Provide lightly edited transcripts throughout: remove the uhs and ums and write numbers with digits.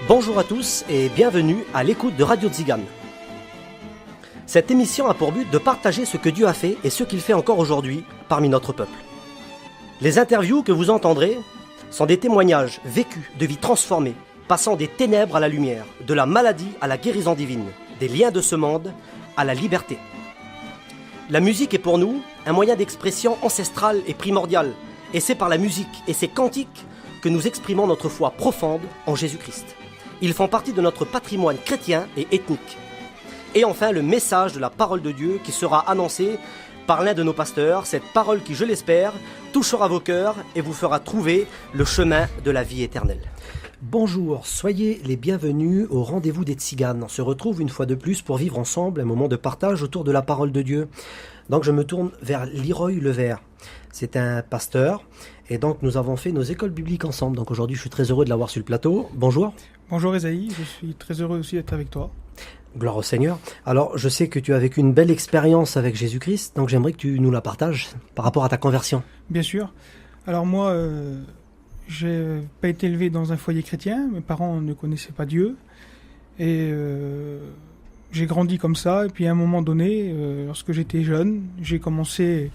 Bonjour à tous et bienvenue à l'écoute de Radio Tzigane. Cette émission a pour but de partager ce que Dieu a fait et ce qu'il fait encore aujourd'hui parmi notre peuple. Les interviews que vous entendrez sont des témoignages vécus de vies transformées, passant des ténèbres à la lumière, de la maladie à la guérison divine, des liens de ce monde à la liberté. La musique est pour nous un moyen d'expression ancestral et primordial, et c'est par la musique et ses cantiques que nous exprimons notre foi profonde en Jésus-Christ. Ils font partie de notre patrimoine chrétien et ethnique. Et enfin, le message de la parole de Dieu qui sera annoncé par l'un de nos pasteurs, cette parole qui, je l'espère, touchera vos cœurs et vous fera trouver le chemin de la vie éternelle. Bonjour, soyez les bienvenus au rendez-vous des Tziganes. On se retrouve une fois de plus pour vivre ensemble un moment de partage autour de la parole de Dieu. Donc je me tourne vers Leroy Levert. C'est un pasteur et donc nous avons fait nos écoles bibliques ensemble. Donc aujourd'hui je suis très heureux de l'avoir sur le plateau. Bonjour. Bonjour Esaïe, je suis très heureux aussi d'être avec toi. Gloire au Seigneur. Alors je sais que tu as vécu une belle expérience avec Jésus-Christ, donc j'aimerais que tu nous la partages par rapport à ta conversion. Bien sûr. Alors moi, j'ai pas été élevé dans un foyer chrétien, mes parents ne connaissaient pas Dieu et j'ai grandi comme ça. Et puis à un moment donné, lorsque j'étais jeune, j'ai commencé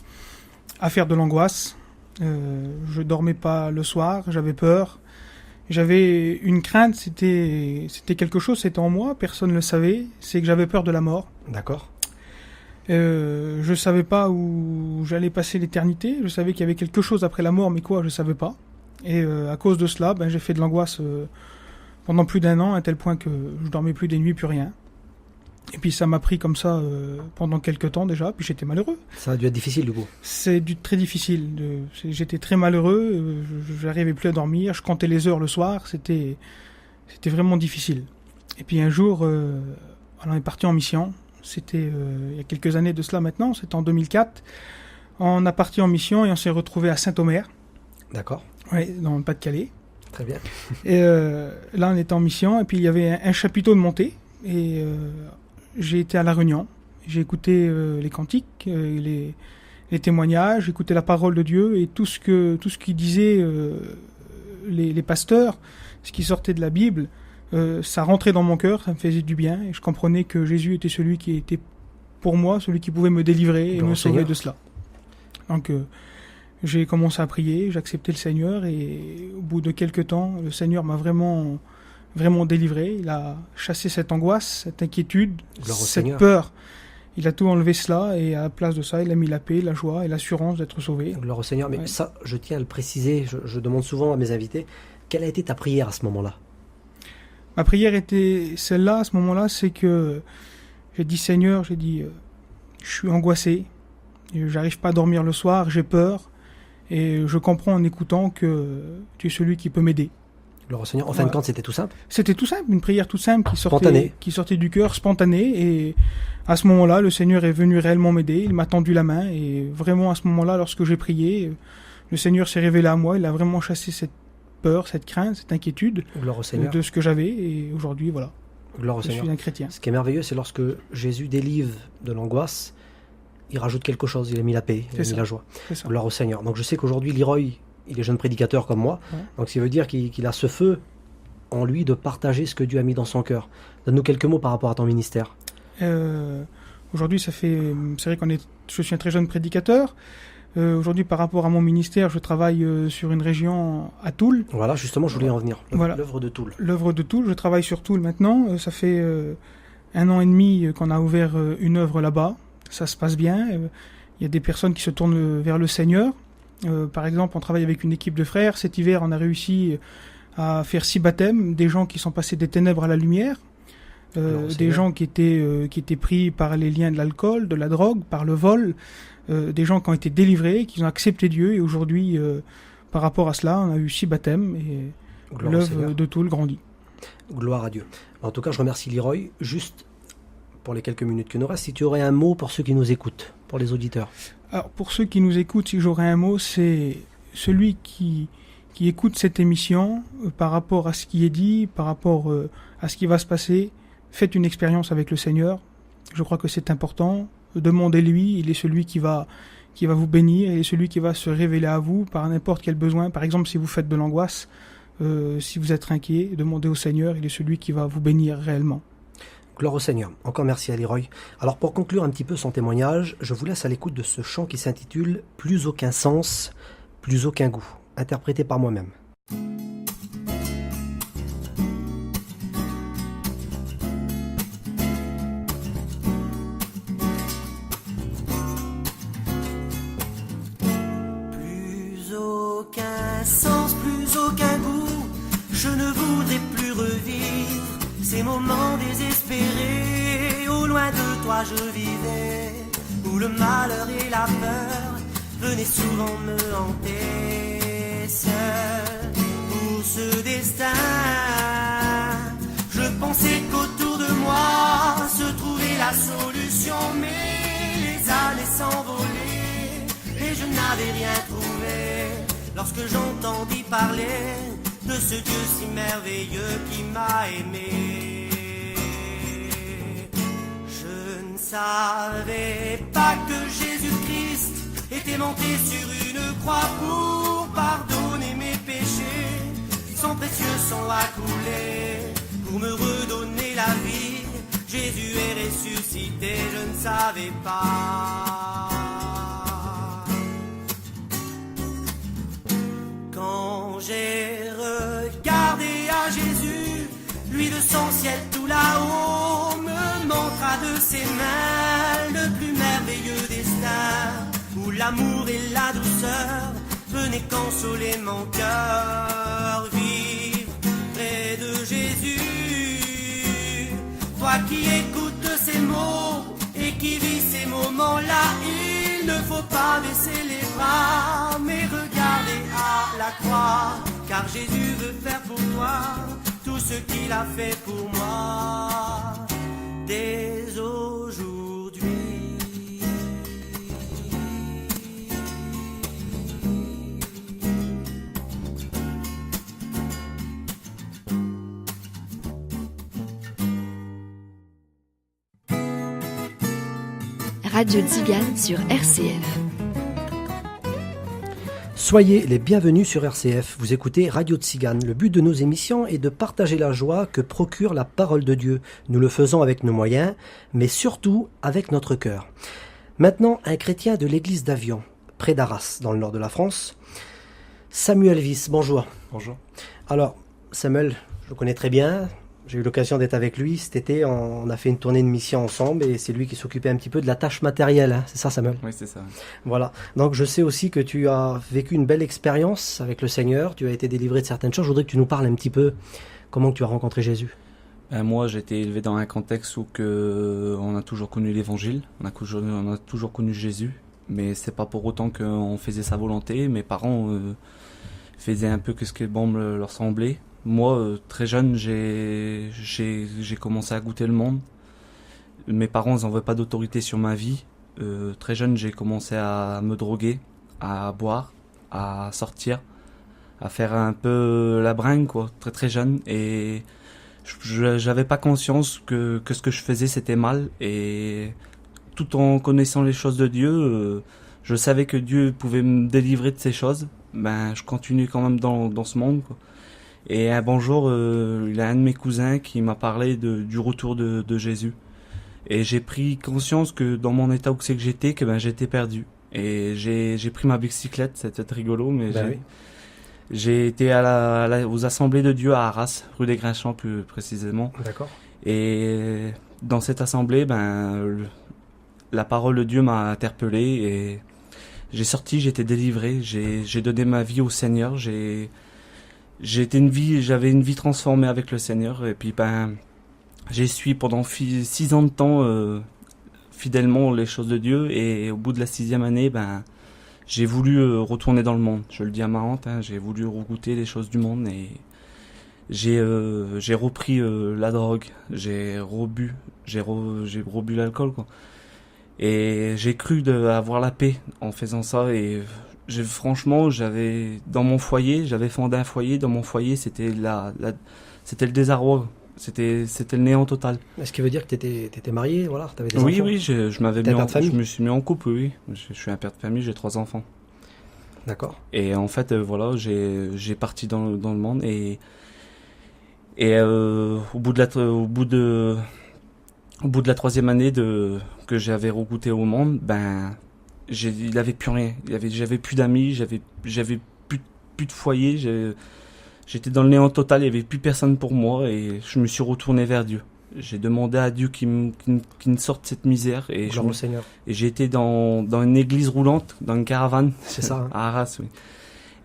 à faire de l'angoisse. Je dormais pas le soir, j'avais peur. J'avais une crainte, c'était quelque chose, c'était en moi, personne ne le savait, c'est que j'avais peur de la mort. D'accord. Je savais pas où j'allais passer l'éternité, je savais qu'il y avait quelque chose après la mort, mais quoi, je savais pas. Et à cause de cela, j'ai fait de l'angoisse pendant plus d'1 an, à tel point que je dormais plus des nuits, plus rien. Et puis ça m'a pris comme ça pendant quelques temps déjà, puis j'étais malheureux. Ça a dû être difficile du coup. C'est très difficile. J'étais très malheureux, j'arrivais plus à dormir, je comptais les heures le soir, c'était vraiment difficile. Et puis un jour, on est parti en mission, c'était il y a quelques années de cela maintenant, c'était en 2004. On a parti en mission et on s'est retrouvé à Saint-Omer. D'accord. Oui, dans le Pas-de-Calais. Très bien. Et là on était en mission et puis il y avait un chapiteau de montée et j'ai été à la réunion, j'ai écouté les cantiques, les témoignages, j'ai écouté la parole de Dieu et tout ce qu'ils disaient les pasteurs, ce qui sortait de la Bible, ça rentrait dans mon cœur, ça me faisait du bien et je comprenais que Jésus était celui qui était pour moi, celui qui pouvait me délivrer et me sauver de cela. Donc j'ai commencé à prier, j'ai accepté le Seigneur et au bout de quelques temps, le Seigneur m'a vraiment délivré, il a chassé cette angoisse, cette inquiétude, cette peur. Il a tout enlevé cela et à la place de ça, il a mis la paix, la joie et l'assurance d'être sauvé. Gloire au Seigneur. Mais ça, je tiens à le préciser, je demande souvent à mes invités, quelle a été ta prière à ce moment-là ? Ma prière était celle-là, à ce moment-là, c'est que j'ai dit Seigneur, je suis angoissé, j'arrive pas à dormir le soir, j'ai peur et je comprends en écoutant que tu es celui qui peut m'aider. Gloire au Seigneur. En fin de compte, c'était tout simple. C'était tout simple, une prière toute simple qui sortait du cœur, spontanée. Et à ce moment-là, le Seigneur est venu réellement m'aider. Il m'a tendu la main. Et vraiment, à ce moment-là, lorsque j'ai prié, le Seigneur s'est révélé à moi. Il a vraiment chassé cette peur, cette crainte, cette inquiétude de ce que j'avais. Et aujourd'hui, voilà. Gloire au Seigneur. Je suis un chrétien. Ce qui est merveilleux, c'est lorsque Jésus délivre de l'angoisse, il rajoute quelque chose. Il a mis la paix, il a mis la joie. Gloire au Seigneur. Donc je sais qu'aujourd'hui, Leroy, il est jeune prédicateur comme moi, donc ça veut dire qu'il a ce feu en lui de partager ce que Dieu a mis dans son cœur. Donne-nous quelques mots par rapport à ton ministère. Aujourd'hui, c'est vrai je suis un très jeune prédicateur. Aujourd'hui, par rapport à mon ministère, je travaille sur une région à Toul. Voilà, justement, je voulais en venir. L'œuvre de Toul. L'œuvre de Toul, je travaille sur Toul maintenant. Ça fait 1 an et demi qu'on a ouvert une œuvre là-bas. Ça se passe bien. Il y a des personnes qui se tournent vers le Seigneur. Par exemple, on travaille avec une équipe de frères. Cet hiver, on a réussi à faire 6 baptêmes, des gens qui sont passés des ténèbres à la lumière, des gens qui étaient pris par les liens de l'alcool, de la drogue, par le vol, des gens qui ont été délivrés, qui ont accepté Dieu. Et aujourd'hui, par rapport à cela, on a eu 6 baptêmes et l'œuvre de Toul grandit. Gloire à Dieu. En tout cas, je remercie Leroy. Juste pour les quelques minutes qui nous restent, si tu aurais un mot pour ceux qui nous écoutent, pour les auditeurs. Alors, pour ceux qui nous écoutent, si j'aurais un mot, c'est celui qui écoute cette émission par rapport à ce qui est dit, par rapport à ce qui va se passer. Faites une expérience avec le Seigneur. Je crois que c'est important. Demandez-lui, il est celui qui va vous bénir, il est celui qui va se révéler à vous par n'importe quel besoin. Par exemple, si vous faites de l'angoisse, Si vous êtes inquiet, demandez au Seigneur, il est celui qui va vous bénir réellement. Gloire au Seigneur. Encore merci à Leroy. Alors pour conclure un petit peu son témoignage, je vous laisse à l'écoute de ce chant qui s'intitule « Plus aucun sens, plus aucun goût », interprété par moi-même. Plus aucun sens, plus aucun goût, je ne voudrais plus revivre ces moments désespérés, au loin de toi je vivais, où le malheur et la peur venaient souvent me hanter. Seul pour ce destin, je pensais qu'autour de moi se trouvait la solution, mais les années s'envolaient et je n'avais rien trouvé. Lorsque j'entendis parler de ce Dieu si merveilleux qui m'a aimé, je ne savais pas que Jésus-Christ était monté sur une croix pour pardonner mes péchés. Son précieux sang a coulé pour me redonner la vie. Jésus est ressuscité, je ne savais pas. Quand j'ai regardé à Jésus, lui de son ciel tout là-haut me montra de ses mains le plus merveilleux destin, où l'amour et la douceur venaient consoler mon cœur. Vivre près de Jésus, toi qui écoutes ces mots et qui vis ces moments-là, il ne faut pas baisser les bras, mais regarder à la croix, car Jésus veut faire pour toi tout ce qu'il a fait pour moi dès aujourd'hui. Radio Tzigane sur RCF. Soyez les bienvenus sur RCF, vous écoutez Radio Tzigane. Le but de nos émissions est de partager la joie que procure la parole de Dieu. Nous le faisons avec nos moyens, mais surtout avec notre cœur. Maintenant, un chrétien de l'église d'Avion, près d'Arras, dans le nord de la France. Samuel Viss, bonjour. Bonjour. Alors, Samuel, je le connais très bien. J'ai eu l'occasion d'être avec lui cet été. On a fait une tournée de mission ensemble et c'est lui qui s'occupait un petit peu de la tâche matérielle. Hein. C'est ça, Samuel? Oui, c'est ça. Voilà. Donc, je sais aussi que tu as vécu une belle expérience avec le Seigneur. Tu as été délivré de certaines choses. Je voudrais que tu nous parles un petit peu comment tu as rencontré Jésus. Moi, j'ai été élevé dans un contexte où on a toujours connu l'Évangile, on a toujours connu Jésus, mais c'est pas pour autant qu'on faisait sa volonté. Mes parents faisaient un peu ce que bon leur semblait. Moi, très jeune, j'ai commencé à goûter le monde. Mes parents n'en veulent pas d'autorité sur ma vie. Très jeune, j'ai commencé à me droguer, à boire, à sortir, à faire un peu la bringue, quoi, très très jeune. Et j'avais pas conscience que ce que je faisais, c'était mal. Et tout en connaissant les choses de Dieu, je savais que Dieu pouvait me délivrer de ces choses. Ben, je continue quand même dans ce monde, quoi. Et un bon jour, il y a un de mes cousins qui m'a parlé du retour de Jésus. Et j'ai pris conscience que dans mon état où c'est que j'étais, j'étais perdu. Et j'ai pris ma bicyclette, c'était rigolo, mais j'ai été aux assemblées de Dieu à Arras, rue des Grinchans plus précisément. D'accord. Et dans cette assemblée, la parole de Dieu m'a interpellé et j'étais délivré, j'ai donné ma vie au Seigneur, j'avais une vie transformée avec le Seigneur et puis j'ai suivi pendant 6 ans de temps fidèlement les choses de Dieu et au bout de la 6e année j'ai voulu retourner dans le monde. Je le dis à ma honte, hein, j'ai voulu regoûter les choses du monde et j'ai repris la drogue, j'ai rebu l'alcool, quoi. Et j'ai cru avoir la paix en faisant ça et franchement, j'avais fondé un foyer. Dans mon foyer, c'était c'était le désarroi. C'était le néant total. Est-ce qui veut dire que t'étais marié, voilà, t'avais des oui, enfants? Oui, je me suis mis en couple, oui. Je suis un père de famille, j'ai 3 enfants. D'accord. Et en fait, voilà, j'ai parti dans le monde et au bout de la troisième année que j'avais regoûté au monde, ben, il avait plus rien. J'avais plus d'amis, j'avais plus de foyer, j'étais dans le néant total, il y avait plus personne pour moi et je me suis retourné vers Dieu. J'ai demandé à Dieu qu'il me sorte de cette misère et Gloire au Seigneur. et j'ai été dans une église roulante, dans une caravane. C'est ça, hein. À Arras, oui.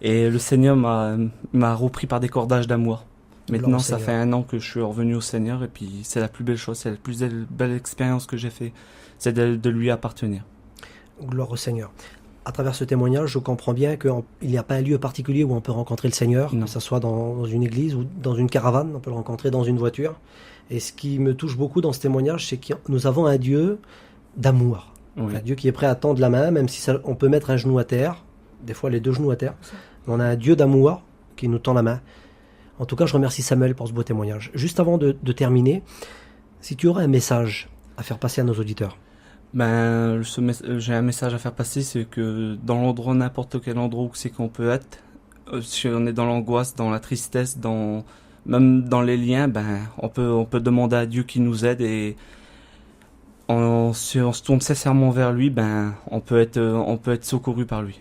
Et le Seigneur m'a repris par des cordages d'amour. Gloire Maintenant, au ça Seigneur. fait 1 an que je suis revenu au Seigneur et puis c'est la plus belle chose, c'est la plus belle expérience que j'ai fait, c'est de lui appartenir. Gloire au Seigneur. À travers ce témoignage, je comprends bien qu'il n'y a pas un lieu particulier où on peut rencontrer le Seigneur, Non. que ce soit dans une église ou dans une caravane, on peut le rencontrer dans une voiture. Et ce qui me touche beaucoup dans ce témoignage, c'est que nous avons un Dieu d'amour. Oui. Un Dieu qui est prêt à tendre la main, même si on peut mettre un genou à terre, des fois les 2 genoux à terre. Mais on a un Dieu d'amour qui nous tend la main. En tout cas, je remercie Samuel pour ce beau témoignage. Juste avant de terminer, si tu aurais un message à faire passer à nos auditeurs. Ben, j'ai un message à faire passer, c'est que dans l'endroit, n'importe quel endroit où c'est qu'on peut être, si on est dans l'angoisse, dans la tristesse, même dans les liens, ben, on peut demander à Dieu qu'il nous aide et si on se tourne sincèrement vers lui, ben, on peut être secouru par lui.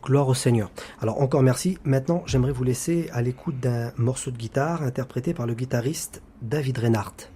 Gloire au Seigneur. Alors encore merci. Maintenant, j'aimerais vous laisser à l'écoute d'un morceau de guitare interprété par le guitariste David Reinhardt.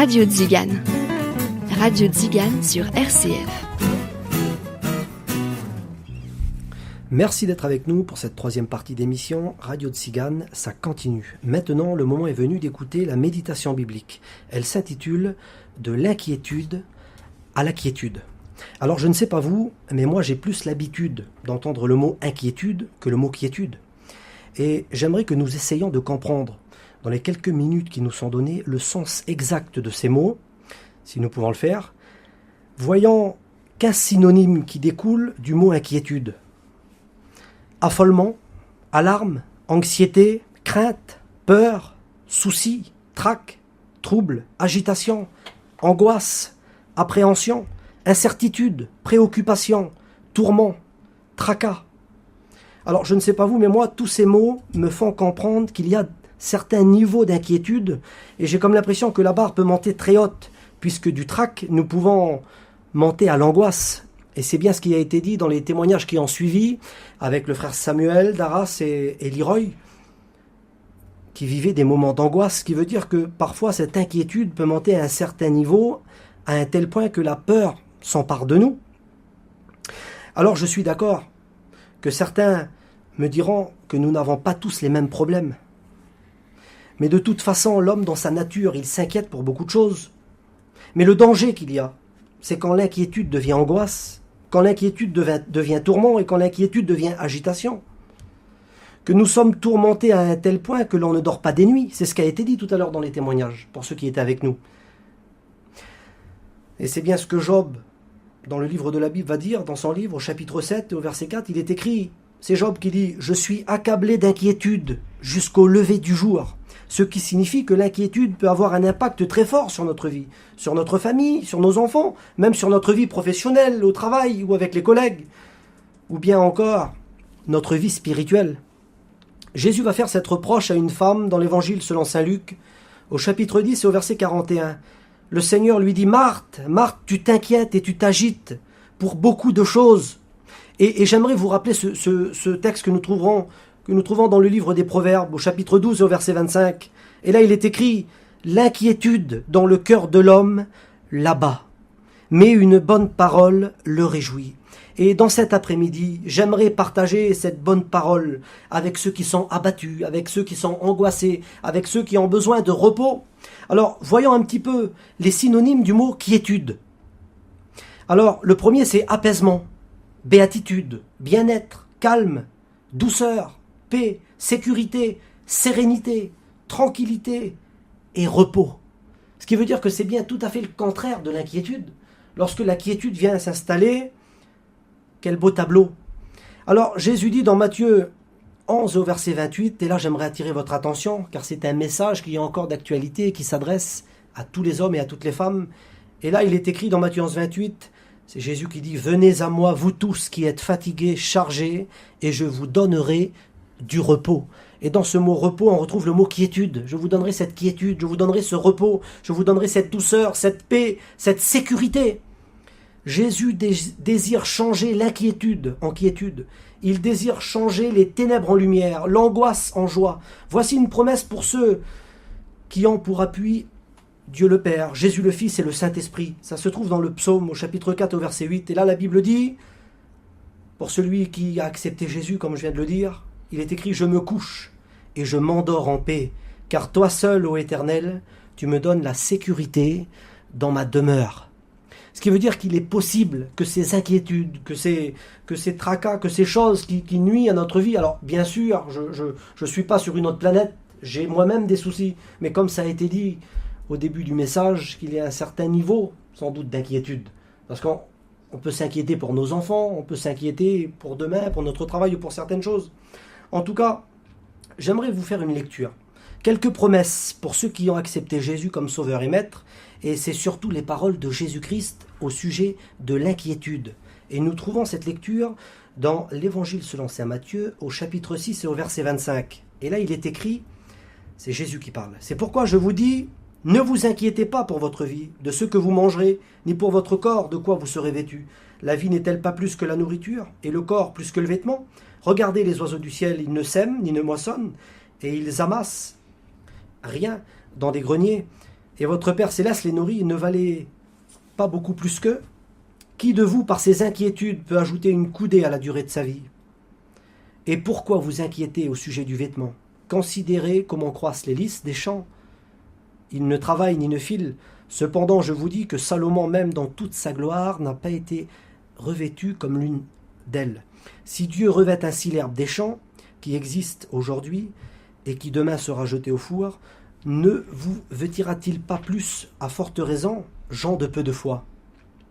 Radio Tzigane. Radio Tzigane sur RCF. Merci d'être avec nous pour cette troisième partie d'émission. Radio Tzigane, ça continue. Maintenant, le moment est venu d'écouter la méditation biblique. Elle s'intitule « De l'inquiétude à la quiétude ». Alors, je ne sais pas vous, mais moi j'ai plus l'habitude d'entendre le mot « inquiétude » que le mot « quiétude ». Et j'aimerais que nous essayions de comprendre, dans les quelques minutes qui nous sont données, le sens exact de ces mots, si nous pouvons le faire, voyant 15 synonymes qui découlent du mot « inquiétude ». Affolement, alarme, anxiété, crainte, peur, souci, trac, trouble, agitation, angoisse, appréhension, incertitude, préoccupation, tourment, tracas. Alors je ne sais pas vous, mais moi tous ces mots me font comprendre qu'il y a certains niveaux d'inquiétude et j'ai comme l'impression que la barre peut monter très haute puisque du trac nous pouvons monter à l'angoisse. Et c'est bien ce qui a été dit dans les témoignages qui ont suivi avec le frère Samuel, Daras et Leroy, qui vivaient des moments d'angoisse, ce qui veut dire que parfois cette inquiétude peut monter à un certain niveau, à un tel point que la peur s'empare de nous. Alors je suis d'accord que certains me diront que nous n'avons pas tous les mêmes problèmes. Mais de toute façon, l'homme dans sa nature, il s'inquiète pour beaucoup de choses. Mais le danger qu'il y a, c'est quand l'inquiétude devient angoisse, quand l'inquiétude devient tourment et quand l'inquiétude devient agitation. Que nous sommes tourmentés à un tel point que l'on ne dort pas des nuits. C'est ce qui a été dit tout à l'heure dans les témoignages, pour ceux qui étaient avec nous. Et c'est bien ce que Job, dans le livre de la Bible, va dire, dans son livre, au chapitre 7 et au verset 4, il est écrit, c'est Job qui dit « Je suis accablé d'inquiétude jusqu'au lever du jour ». Ce qui signifie que l'inquiétude peut avoir un impact très fort sur notre vie, sur notre famille, sur nos enfants, même sur notre vie professionnelle, au travail ou avec les collègues, ou bien encore notre vie spirituelle. Jésus va faire cette reproche à une femme dans l'évangile selon saint Luc, au chapitre 10 et au verset 41. Le Seigneur lui dit « Marthe, Marthe, tu t'inquiètes et tu t'agites pour beaucoup de choses. » Et j'aimerais vous rappeler ce texte que nous trouvons dans le livre des Proverbes, au chapitre 12 et au verset 25. Et là, il est écrit « L'inquiétude dans le cœur de l'homme l'abat, mais une bonne parole le réjouit. » Et dans cet après-midi, j'aimerais partager cette bonne parole avec ceux qui sont abattus, avec ceux qui sont angoissés, avec ceux qui ont besoin de repos. Alors, voyons un petit peu les synonymes du mot « quiétude ». Alors, le premier, c'est apaisement, béatitude, bien-être, calme, douceur, paix, sécurité, sérénité, tranquillité et repos. Ce qui veut dire que c'est bien tout à fait le contraire de l'inquiétude. Lorsque la quiétude vient s'installer, quel beau tableau. Alors Jésus dit dans Matthieu 11 au verset 28, et là j'aimerais attirer votre attention, car c'est un message qui est encore d'actualité et qui s'adresse à tous les hommes et à toutes les femmes. Et là il est écrit dans Matthieu 11, 28, c'est Jésus qui dit « Venez à moi, vous tous qui êtes fatigués, chargés, et je vous donnerai du repos. » Et dans ce mot repos, on retrouve le mot quiétude. Je vous donnerai cette quiétude, je vous donnerai ce repos, je vous donnerai cette douceur, cette paix, cette sécurité. Jésus désire changer l'inquiétude en quiétude. Il désire changer les ténèbres en lumière, l'angoisse en joie. Voici une promesse pour ceux qui ont pour appui Dieu le Père, Jésus le Fils et le Saint-Esprit. Ça se trouve dans le psaume au chapitre 4 au verset 8. Et là la Bible dit, pour celui qui a accepté Jésus, comme je viens de le dire, il est écrit « Je me couche et je m'endors en paix, car toi seul, ô Éternel, tu me donnes la sécurité dans ma demeure. » Ce qui veut dire qu'il est possible que ces inquiétudes, que ces tracas, que ces choses qui nuisent à notre vie, alors bien sûr, je suis pas sur une autre planète, j'ai moi-même des soucis, mais comme ça a été dit au début du message, qu'il y a un certain niveau, sans doute, d'inquiétude. Parce qu'on peut s'inquiéter pour nos enfants, on peut s'inquiéter pour demain, pour notre travail ou pour certaines choses. En tout cas, j'aimerais vous faire une lecture. Quelques promesses pour ceux qui ont accepté Jésus comme sauveur et maître, et c'est surtout les paroles de Jésus-Christ au sujet de l'inquiétude. Et nous trouvons cette lecture dans l'Évangile selon saint Matthieu, au chapitre 6 et au verset 25. Et là, il est écrit, c'est Jésus qui parle. « C'est pourquoi je vous dis, ne vous inquiétez pas pour votre vie, de ce que vous mangerez, ni pour votre corps, de quoi vous serez vêtus. La vie n'est-elle pas plus que la nourriture, et le corps plus que le vêtement ? Regardez les oiseaux du ciel, ils ne sèment, ni ne moissonnent, et ils amassent rien dans des greniers. et votre Père Céleste les nourrit, ne valez pas beaucoup plus qu'eux? Qui de vous, par ses inquiétudes, peut ajouter une coudée à la durée de sa vie? Et pourquoi vous inquiétez au sujet du vêtement? Considérez comment croissent les lys des champs. Ils ne travaillent ni ne filent. Cependant, je vous dis que Salomon, même dans toute sa gloire, n'a pas été revêtu comme l'une d'elles. Si Dieu revêt ainsi l'herbe des champs, qui existe aujourd'hui et qui demain sera jetée au four, ne vous vêtira-t-il pas plus, à forte raison, gens de peu de foi?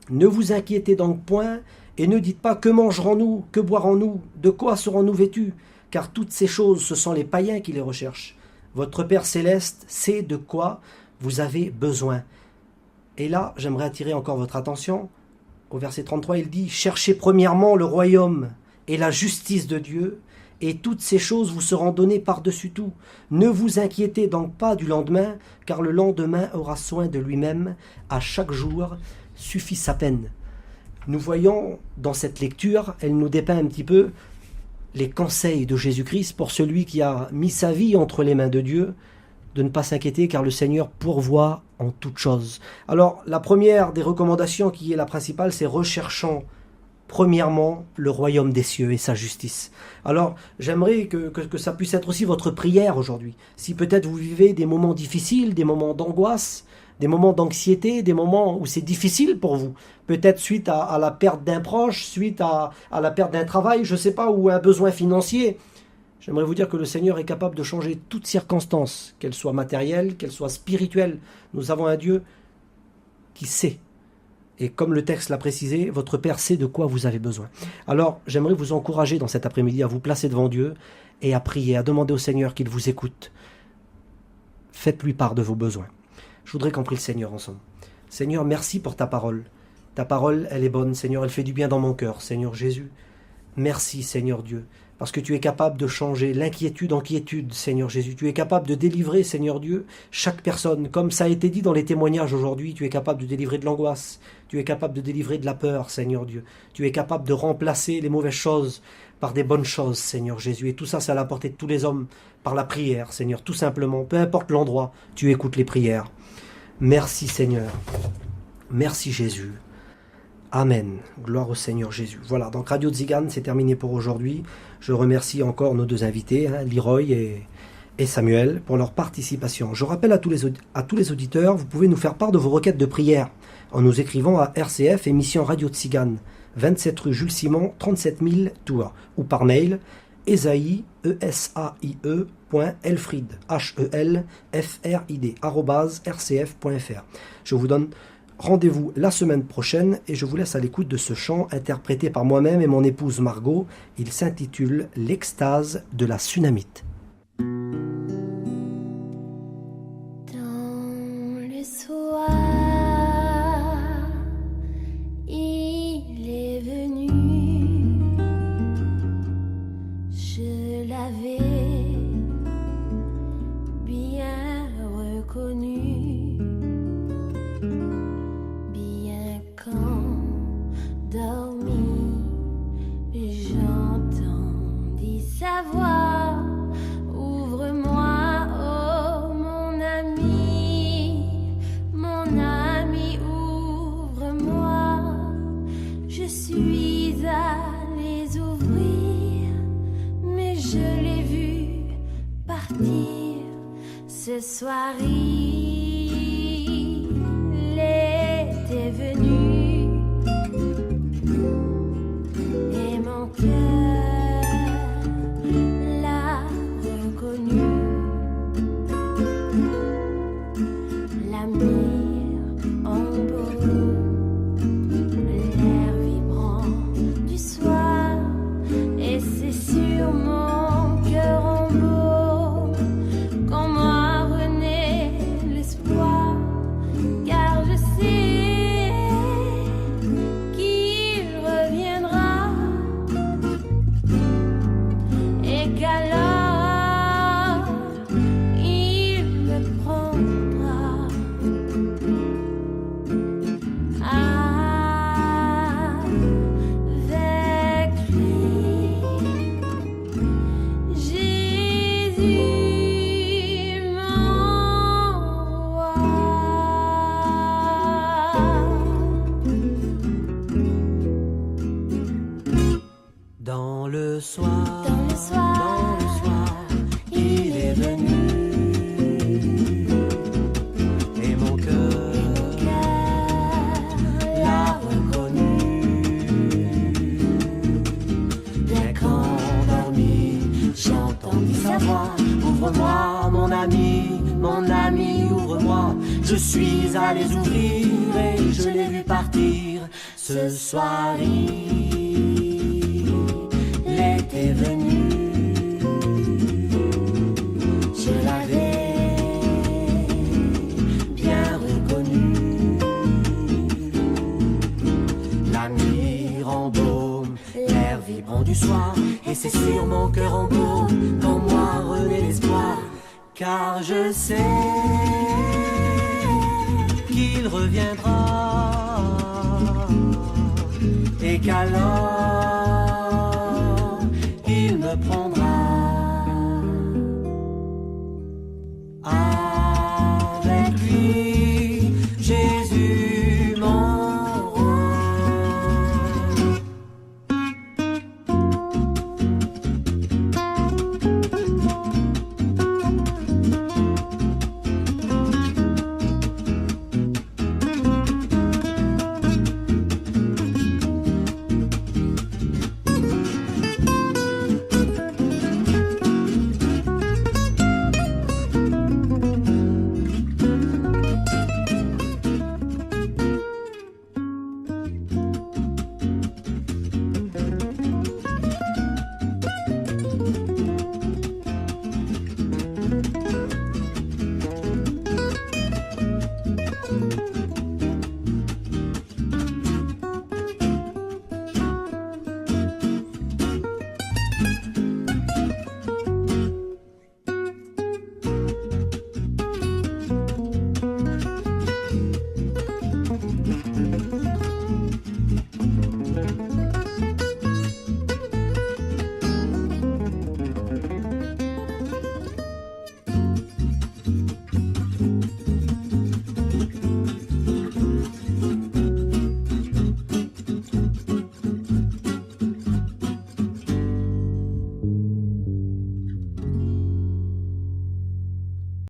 Ne vous inquiétez donc point, et ne dites pas que mangerons-nous, que boirons-nous, de quoi serons-nous vêtus, car toutes ces choses, ce sont les païens qui les recherchent. Votre Père Céleste sait de quoi vous avez besoin. Et là, j'aimerais attirer encore votre attention. Au verset 33, il dit « Cherchez premièrement le royaume et la justice de Dieu, et toutes ces choses vous seront données par-dessus tout. Ne vous inquiétez donc pas du lendemain, car le lendemain aura soin de lui-même. À chaque jour suffit sa peine. » Nous voyons dans cette lecture, elle nous dépeint un petit peu les conseils de Jésus-Christ pour celui qui a mis sa vie entre les mains de Dieu, de ne pas s'inquiéter car le Seigneur pourvoit en toutes choses. Alors, la première des recommandations qui est la principale, c'est recherchons premièrement le royaume des cieux et sa justice. Alors, j'aimerais que ça puisse être aussi votre prière aujourd'hui. Si peut-être vous vivez des moments difficiles, des moments d'angoisse, des moments d'anxiété, des moments où c'est difficile pour vous, peut-être suite à la perte d'un proche, suite à la perte d'un travail, je ne sais pas, ou un besoin financier, j'aimerais vous dire que le Seigneur est capable de changer toutes circonstances, qu'elles soient matérielles, qu'elles soient spirituelles. Nous avons un Dieu qui sait. Et comme le texte l'a précisé, votre Père sait de quoi vous avez besoin. Alors, j'aimerais vous encourager dans cet après-midi à vous placer devant Dieu et à prier, à demander au Seigneur qu'il vous écoute. Faites-lui part de vos besoins. Je voudrais qu'on prie le Seigneur ensemble. Seigneur, merci pour ta parole. Ta parole, elle est bonne, Seigneur, elle fait du bien dans mon cœur, Seigneur Jésus. Merci, Seigneur Dieu, parce que tu es capable de changer l'inquiétude en quiétude, Seigneur Jésus. Tu es capable de délivrer, Seigneur Dieu, chaque personne. Comme ça a été dit dans les témoignages aujourd'hui, tu es capable de délivrer de l'angoisse. Tu es capable de délivrer de la peur, Seigneur Dieu. Tu es capable de remplacer les mauvaises choses par des bonnes choses, Seigneur Jésus. Et tout ça, c'est à la portée de tous les hommes, par la prière, Seigneur, tout simplement. Peu importe l'endroit, tu écoutes les prières. Merci, Seigneur. Merci, Jésus. Amen. Gloire au Seigneur Jésus. Voilà, donc Radio Tzigan, c'est terminé pour aujourd'hui. Je remercie encore nos deux invités, Leroy et Samuel, pour leur participation. Je rappelle à tous les auditeurs, vous pouvez nous faire part de vos requêtes de prière en nous écrivant à RCF, émission Radio Tzigan, 27 rue Jules Simon, 37 000 Tours, ou par mail, Esaïe, ESAIE.elfrid, HELFRID, @rcf.fr. Je vous donne rendez-vous la semaine prochaine et je vous laisse à l'écoute de ce chant interprété par moi-même et mon épouse Margot. Il s'intitule « L'extase de la Sunamite ». Dans le soir, il est venu, je l'avais bien reconnu. Dormi, j'entendis sa voix. Ouvre-moi, oh mon ami, ouvre-moi. Je suis allée ouvrir, mais je l'ai vu partir. Ce soir, il était venu. Et mon cœur l'a reconnu. La myrrhe en baume, l'air vibrant du soir, et c'est sur mon cœur en baume qu'en moi renaît l'espoir, car je sais qu'il reviendra. Et qu'alors il me prendra Je suis allé ouvrir et je l'ai vu partir. Ce soir il était venu. Je l'avais bien reconnu. La nuit embaume l'air vibrant du soir, et c'est sur mon cœur en baume qu'en moi renaît l'espoir. Car je sais qu'il reviendra, et qu'alors